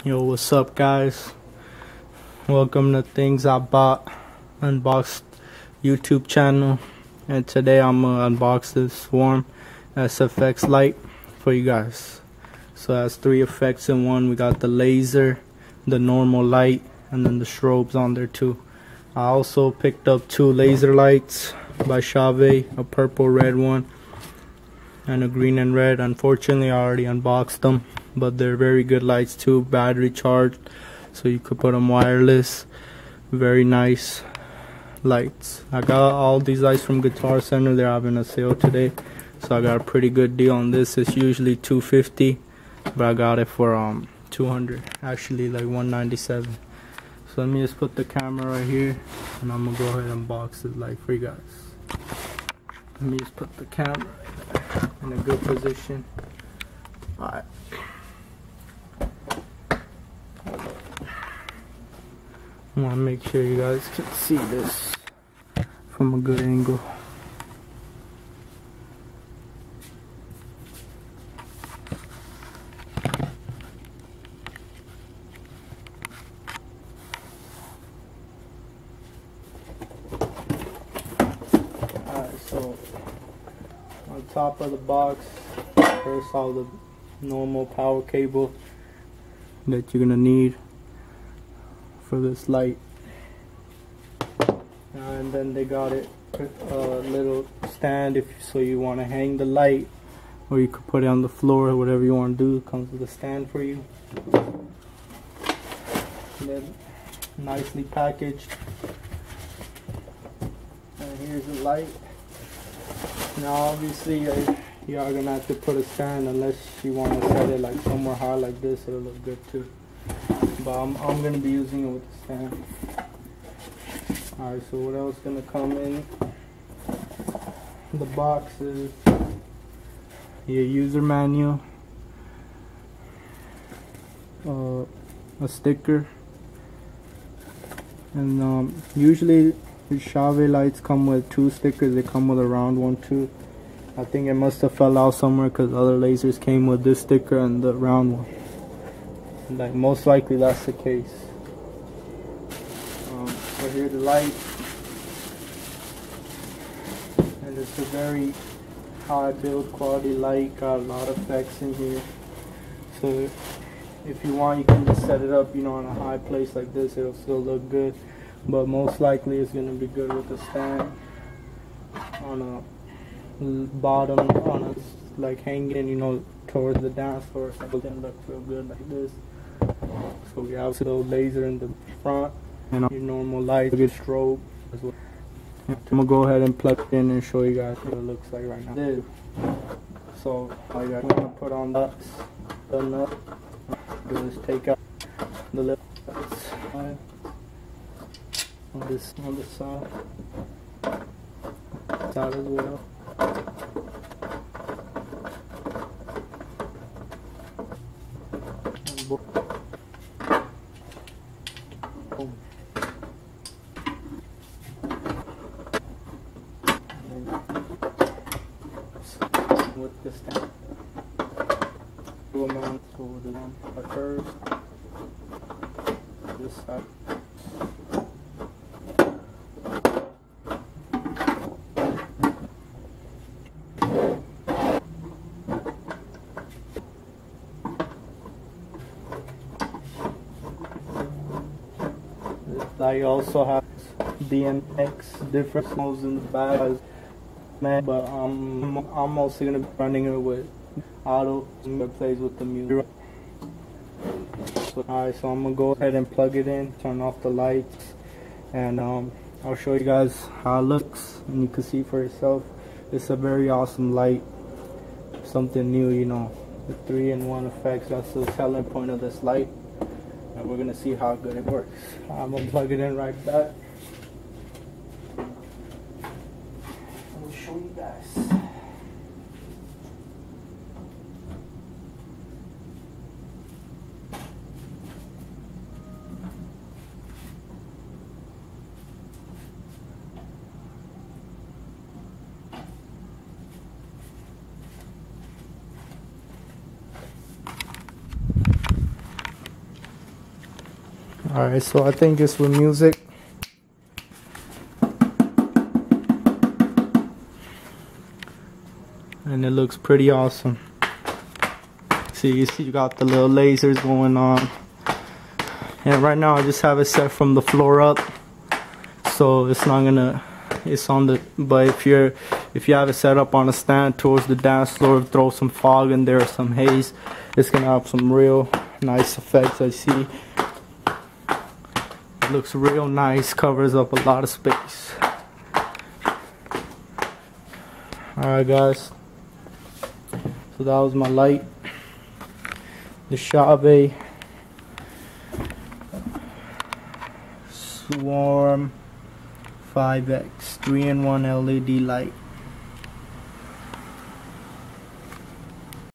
Yo, what's up, guys? Welcome to Things I Bought Unboxed YouTube channel. And today I'm gonna unbox this Swarm SFX light for you guys. So it has 3 effects in one. We got the laser, the normal light, and then the strobes on there too. I also picked up 2 laser lights by Chauvet, a purple red one and a green and red. Unfortunately, I already unboxed them, but they're very good lights too, battery charged, so you could put them wireless. Very nice lights. I got all these lights from Guitar Center. They're having a sale today, so I got a pretty good deal on this. It's usually $250, but I got it for $200, actually like $197. So let me just put the camera right here and I'm gonna go ahead and box this light for you guys. Let me just put the camera in a good position. Alright. I want to make sure you guys can see this from a good angle. Alright, so on top of the box, there's all the normal power cable that you're gonna need for this light, and then they got it a little stand so you want to hang the light, or you could put it on the floor or whatever you want to do. It comes with a stand for you, and then nicely packaged. And here's the light. Now obviously you are gonna have to put a stand, unless you want to set it like somewhere high like this. It'll look good too, but I'm gonna be using it with the stand. Alright, so what else gonna come in the box is your user manual, a sticker, and usually the Chauvet lights come with 2 stickers. They come with a round one too. I think it must have fell out somewhere because other lasers came with this sticker and the round one. Like, most likely that's the case. So here's the light, and it's a very high build quality light. Got a lot of effects in here, so if you want, you can just set it up, you know, in a high place like this. It'll still look good, but most likely it's gonna be good with the stand on a bottom, on a like hanging, you know, towards the dance floor. So it can look real good like this. So we have the laser in the front and your normal light, a good strobe as well. I'm gonna go ahead and plug it in and show you guys what it looks like right now. So all you guys want to put on the nut, do is take out the lip on this side as well. Boom. With the stand, we'll mount over the lamp first. This side. I also have DMX different modes in the back, but I'm mostly gonna be running it with auto, that plays with the music. Alright, so I'm gonna go ahead and plug it in, turn off the lights, and I'll show you guys how it looks, and you can see for yourself. It's a very awesome light, something new, you know, the 3-in-1 effects. That's the selling point of this light. And we're gonna see how good it works. I'm gonna plug it in right back. I'll show you guys. Alright, so I think it's with music. And it looks pretty awesome. See, you got the little lasers going on. And right now I just have it set from the floor up. So it's not gonna, it's on the, but if you have it set up on a stand towards the dance floor, throw some fog in there, some haze, it's gonna have some real nice effects. I see it looks real nice, covers up a lot of space. Alright guys, so that was my light, the Chauvet Swarm 5X 3-in-1 LED light.